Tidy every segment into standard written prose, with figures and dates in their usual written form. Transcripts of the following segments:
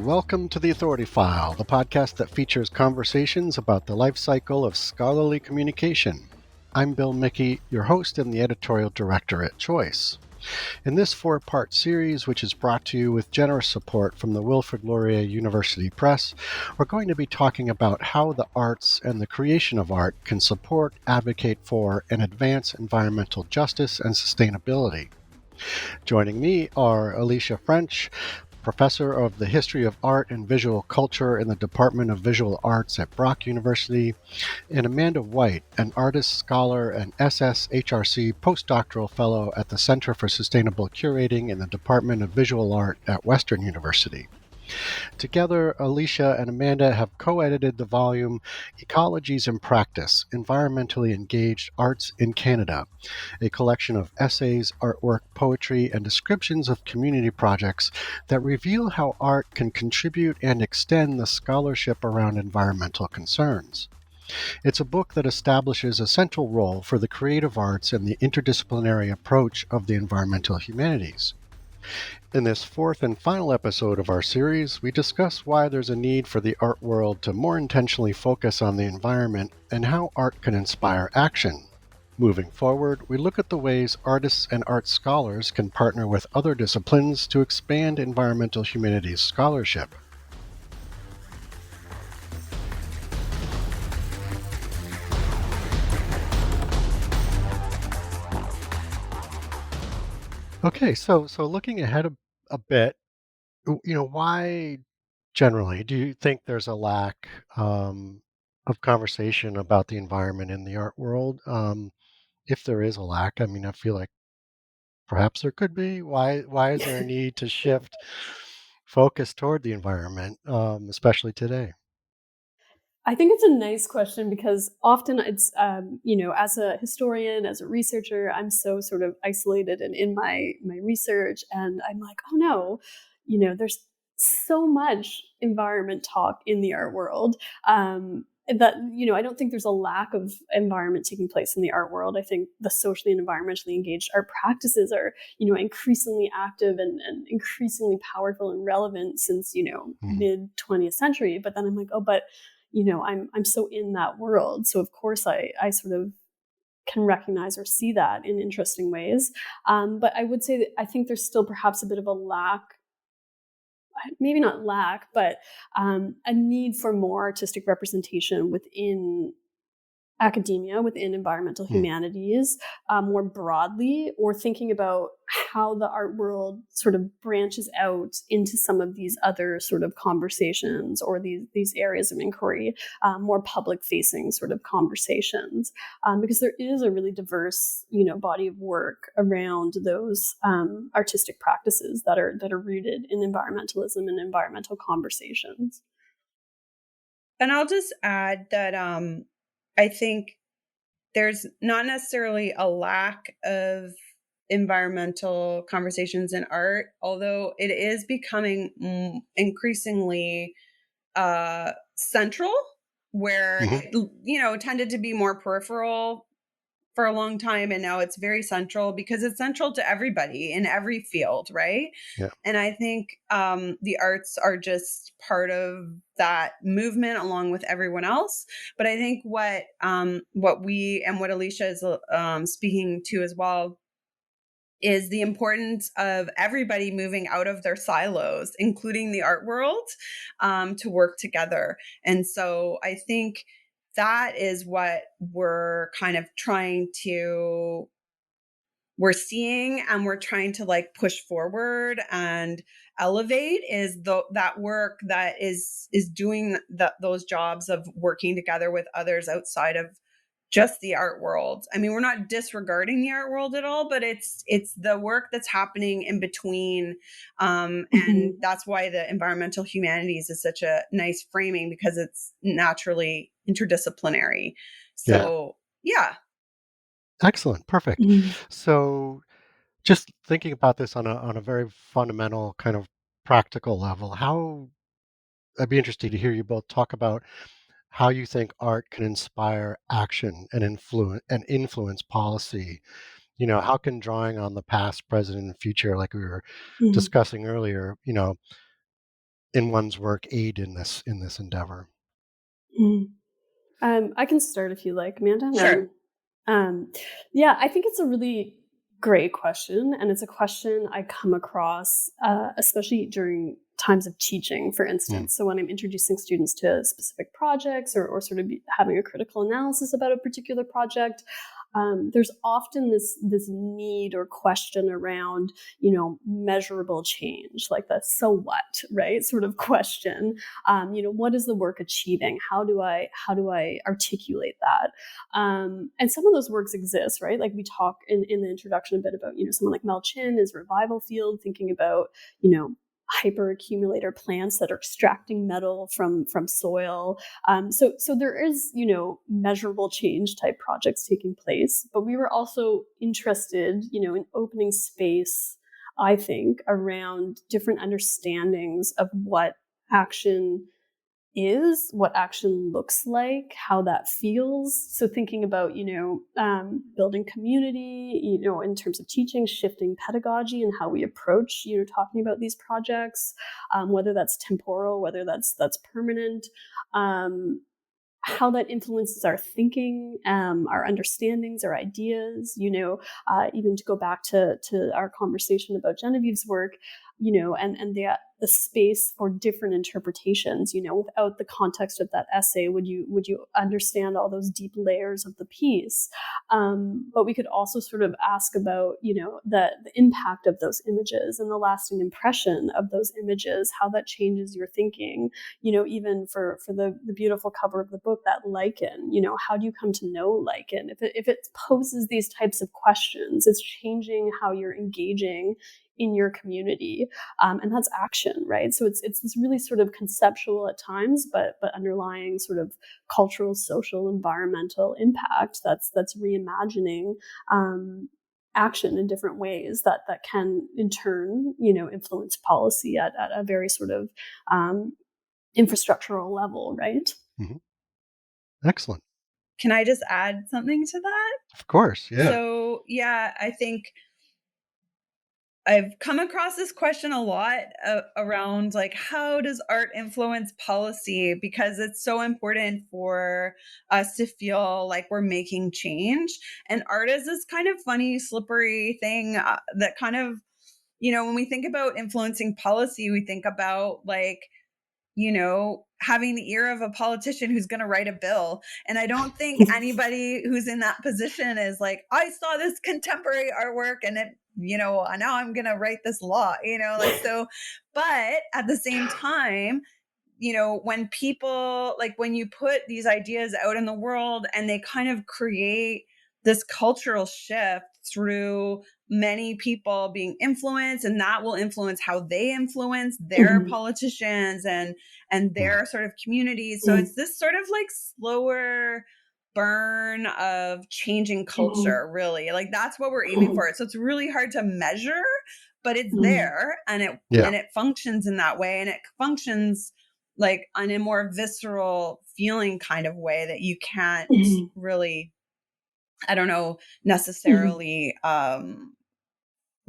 Welcome to The Authority File, the podcast that features conversations about the life cycle of scholarly communication. I'm Bill Mickey, your host and the editorial director at Choice. In this four-part series, which is brought to you with generous support from the Wilfrid Laurier University Press, we're going to be talking about how the arts and the creation of art can support, advocate for, and advance environmental justice and sustainability. Joining me are Alicia French, professor of the history of art and visual culture in the Department of Visual Arts at Brock University, and Amanda White, an artist, scholar, and SSHRC postdoctoral fellow at the Center for Sustainable Curating in the Department of Visual Art at Western University. Together, Alicia and Amanda have co-edited the volume Ecologies in Practice, Environmentally Engaged Arts in Canada, a collection of essays, artwork, poetry, and descriptions of community projects that reveal how art can contribute and extend the scholarship around environmental concerns. It's a book that establishes a central role for the creative arts and the interdisciplinary approach of the environmental humanities. In this fourth and final episode of our series, we discuss why there's a need for the art world to more intentionally focus on the environment and how art can inspire action. Moving forward, we look at the ways artists and art scholars can partner with other disciplines to expand environmental humanities scholarship. Okay, so looking ahead a bit, why generally do you think there's a lack of conversation about the environment in the art world? If there is a lack, I mean, I feel like perhaps there could be. Why is there a need to shift focus toward the environment, especially today? I think it's a nice question because often it's, as a historian, as a researcher, I'm so sort of isolated and in my research, and I'm like, oh no, there's so much environment talk in the art world. That I don't think there's a lack of environment taking place in the art world. I think the socially and environmentally engaged art practices are increasingly active and increasingly powerful and relevant since Mhm. mid 20th century. But then I'm like, oh, but I'm so in that world. So of course I sort of can recognize or see that in interesting ways. But I would say that I think there's still perhaps a bit of a lack, maybe not lack, but a need for more artistic representation within academia, within environmental Mm. humanities, more broadly, or thinking about how the art world sort of branches out into some of these other sort of conversations or these areas of inquiry, more public facing sort of conversations, because there is a really diverse body of work around those artistic practices that are rooted in environmentalism and environmental conversations. And I'll just add that I think there's not necessarily a lack of environmental conversations in art, although it is becoming increasingly central, where Mhm. it tended to be more peripheral for a long time, and now it's very central because it's central to everybody in every field, right? Yeah. And I think the arts are just part of that movement along with everyone else. But I think what we and what Alicia is speaking to as well is the importance of everybody moving out of their silos, including the art world, to work together. And so I think that is what we're kind of we're seeing, and we're trying to like push forward and elevate, is that work that is doing those jobs of working together with others outside of just the art world. I mean, we're not disregarding the art world at all, but it's the work that's happening in between, and Mhm. that's why the environmental humanities is such a nice framing, because it's naturally interdisciplinary. Yeah. So yeah. Excellent. Perfect. Mhm. So just thinking about this on a very fundamental kind of practical level, how I'd be interested to hear you both talk about how you think art can inspire action and influence policy. How can drawing on the past, present, and future, like we were Mhm. discussing earlier, in one's work aid in this endeavor? Mm. I can start if you like, Amanda. Sure. Yeah, I think it's a really great question, and it's a question I come across, especially during times of teaching, for Mm. instance. So when I'm introducing students to specific projects, or sort of having a critical analysis about a particular project, there's often this need or question around, measurable change, like the "so what," right, sort of question. What is the work achieving? How do I articulate that? And some of those works exist, right? Like we talk in the introduction a bit about, someone like Mel Chin is Revival Field, thinking about, hyperaccumulator plants that are extracting metal from soil. So there is, measurable change type projects taking place, but we were also interested, in opening space, I think, around different understandings of what action is, what action looks like, how that feels. So thinking about, building community, in terms of teaching, shifting pedagogy and how we approach, talking about these projects, whether that's temporal, whether that's permanent. How that influences our thinking, our understandings, our ideas, even to go back to our conversation about Genevieve's work, and the space for different interpretations, without the context of that essay, would you understand all those deep layers of the piece? But we could also sort of ask about, the impact of those images and the lasting impression of those images, how that changes your thinking, even for the beautiful cover of the book, that lichen, how do you come to know lichen? If it poses these types of questions, it's changing how you're engaging in your community, and that's action, right? So it's this really sort of conceptual at times, but underlying sort of cultural, social, environmental impact that's reimagining, action in different ways that can in turn, influence policy at a very sort of, infrastructural level, right? Hmm. Excellent. Can I just add something to that? Of course. Yeah. So, yeah, I think I've come across this question a lot, around like, how does art influence policy? Because it's so important for us to feel like we're making change. And art is this kind of funny, slippery thing, that kind of, when we think about influencing policy, we think about like, having the ear of a politician who's going to write a bill. And I don't think anybody who's in that position is like, I saw this contemporary artwork and it, now I'm going to write this law, like, so, but at the same time, when people, like, when you put these ideas out in the world and they kind of create this cultural shift through many people being influenced, and that will influence how they influence their Mhm. politicians and Mm. their sort of communities. So Mhm. it's this sort of like slower burn of changing Mhm. culture, really. Like that's what we're aiming Mhm. for. So it's really hard to measure, but it's Mhm. there, and it Yeah. and it functions in that way, and it functions like on a more visceral feeling kind of way that you can't Mhm. really, I don't know, Mhm. necessarily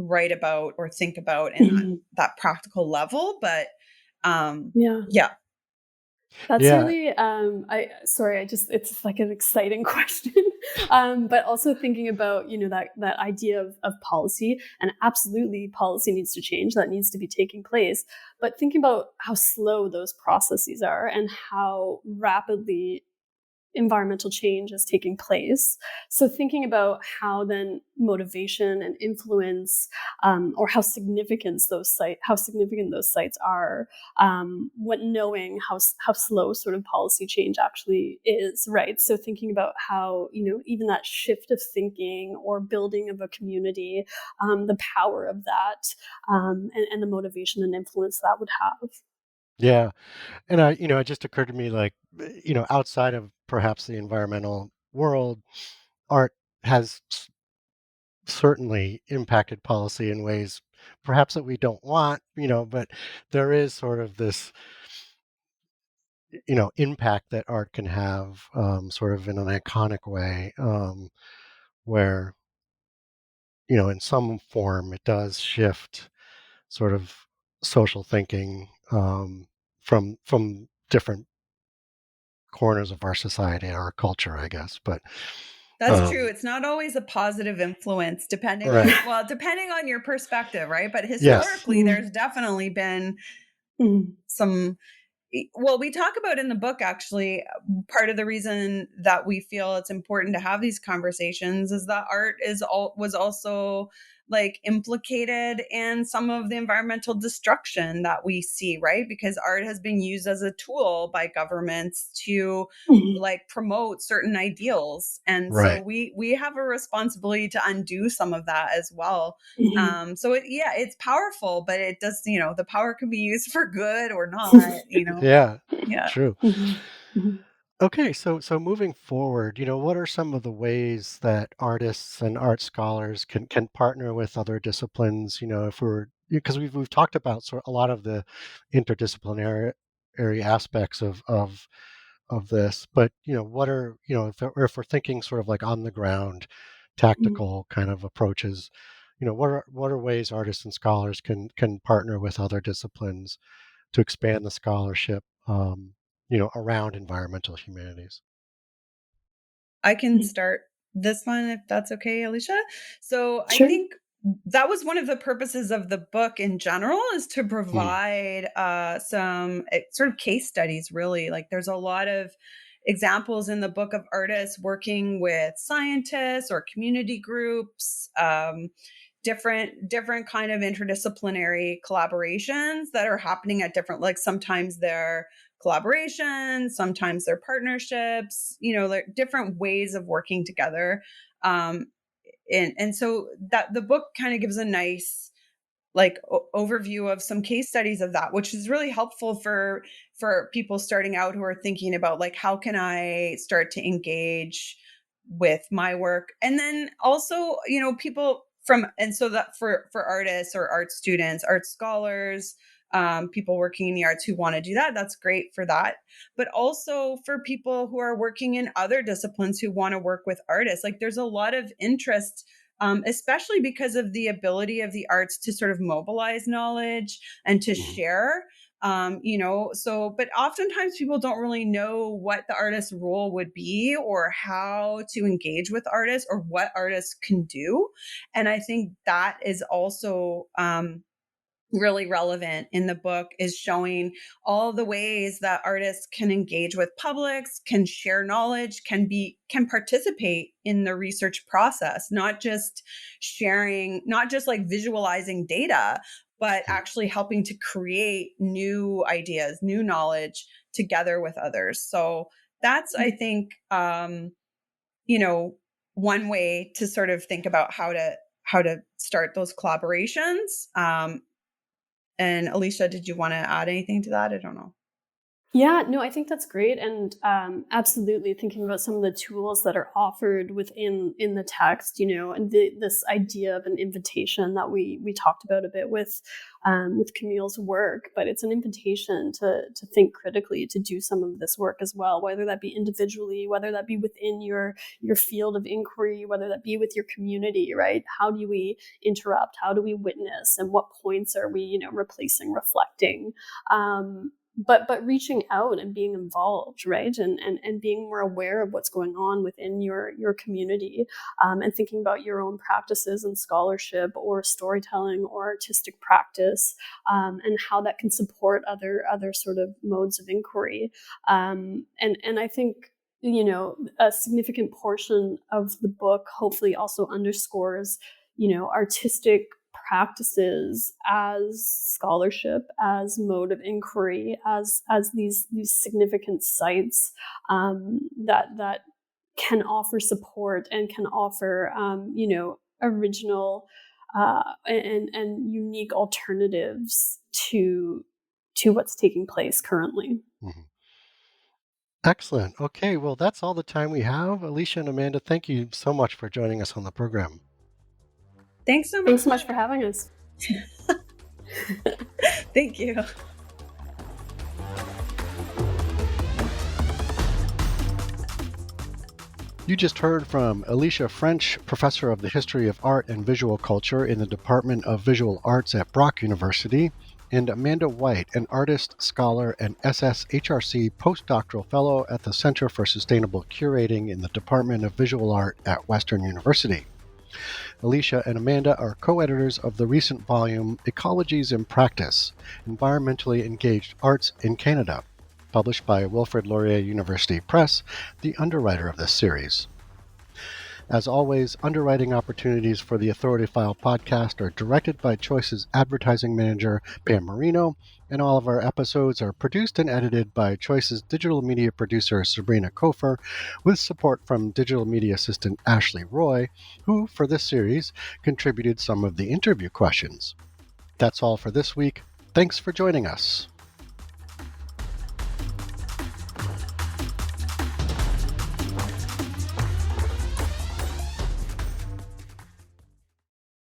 write about or think about in Mhm. that practical level. But Yeah. yeah. That's Yeah. really, I just, it's like an exciting question. But also thinking about, that idea of policy, and absolutely policy needs to change, that needs to be taking place. But thinking about how slow those processes are and how rapidly environmental change is taking place. So thinking about how then motivation and influence, or how significant those sites are, what knowing how slow sort of policy change actually is, right? So thinking about how, even that shift of thinking or building of a community, the power of that, and the motivation and influence that would have. Yeah. And it just occurred to me, like, outside of perhaps the environmental world, art has certainly impacted policy in ways perhaps that we don't want, but there is sort of this, impact that art can have, sort of in an iconic way, where, in some form it does shift sort of social thinking, from different corners of our society, our culture, I guess. But that's true. It's not always a positive influence, depending right. depending on your perspective, right? But Yes. historically, there's definitely been some. Well, we talk about in the book, actually, part of the reason that we feel it's important to have these conversations is that art was also like implicated in some of the environmental destruction that we see, right? Because art has been used as a tool by governments to like promote certain ideals. And Right. so we have a responsibility to undo some of that as well. So it's powerful, but it does, the power can be used for good or not, Yeah. Yeah. True. Okay, so moving forward, what are some of the ways that artists and art scholars can partner with other disciplines? If we're because we've talked about a lot of the interdisciplinary aspects of this, but what are if we're thinking sort of like on the ground, tactical kind of approaches, what are ways artists and scholars can partner with other disciplines to expand the scholarship, around environmental humanities? I can start this one if that's okay, Alicia. So I Sure. think that was one of the purposes of the book in general, is to provide some sort of case studies, really. Like there's a lot of examples in the book of artists working with scientists or community groups, different kind of interdisciplinary collaborations that are happening at different, like sometimes they're collaborations, sometimes they're partnerships, like different ways of working together. And so that the book kind of gives a nice like overview of some case studies of that, which is really helpful for people starting out who are thinking about like, how can I start to engage with my work? And then also, people and so that for artists or art students, art scholars, people working in the arts who want to do that, that's great for that. But also for people who are working in other disciplines who want to work with artists, like there's a lot of interest, especially because of the ability of the arts to sort of mobilize knowledge and to share. But oftentimes people don't really know what the artist's role would be or how to engage with artists or what artists can do. And I think that is also really relevant in the book, is showing all the ways that artists can engage with publics, can share knowledge, can participate in the research process, not just sharing, not just like visualizing data, but actually helping to create new ideas, new knowledge together with others. So that's, I think, one way to sort of think about how to start those collaborations. And Alicia, did you want to add anything to that? I don't know. Yeah, no, I think that's great, and absolutely thinking about some of the tools that are offered in the text, and this idea of an invitation that we talked about a bit with Camille's work, but it's an invitation to think critically, to do some of this work as well, whether that be individually, whether that be within your field of inquiry, whether that be with your community, right? How do we interrupt? How do we witness? And what points are we, replacing, reflecting? But reaching out and being involved, right, and being more aware of what's going on within your community, and thinking about your own practices and scholarship or storytelling or artistic practice, and how that can support other sort of modes of inquiry. And I think a significant portion of the book hopefully also underscores artistic practices as scholarship, as mode of inquiry, as these significant sites that can offer support and can offer original and unique alternatives to what's taking place currently. Mm-hmm. Excellent. Okay, well, that's all the time we have. Alicia and Amanda, thank you so much for joining us on the program. Thanks so much for having us. Thank you. You just heard from Alicia French, professor of the history of art and visual culture in the Department of Visual Arts at Brock University, and Amanda White, an artist, scholar, and SSHRC postdoctoral fellow at the Center for Sustainable Curating in the Department of Visual Art at Western University. Alicia and Amanda are co-editors of the recent volume Ecologies in Practice, Environmentally Engaged Arts in Canada, published by Wilfrid Laurier University Press, the underwriter of this series. As always, underwriting opportunities for the Authority File podcast are directed by Choice's advertising manager, Pam Marino, and all of our episodes are produced and edited by Choice's digital media producer, Sabrina Kofer, with support from digital media assistant Ashley Roy, who, for this series, contributed some of the interview questions. That's all for this week. Thanks for joining us.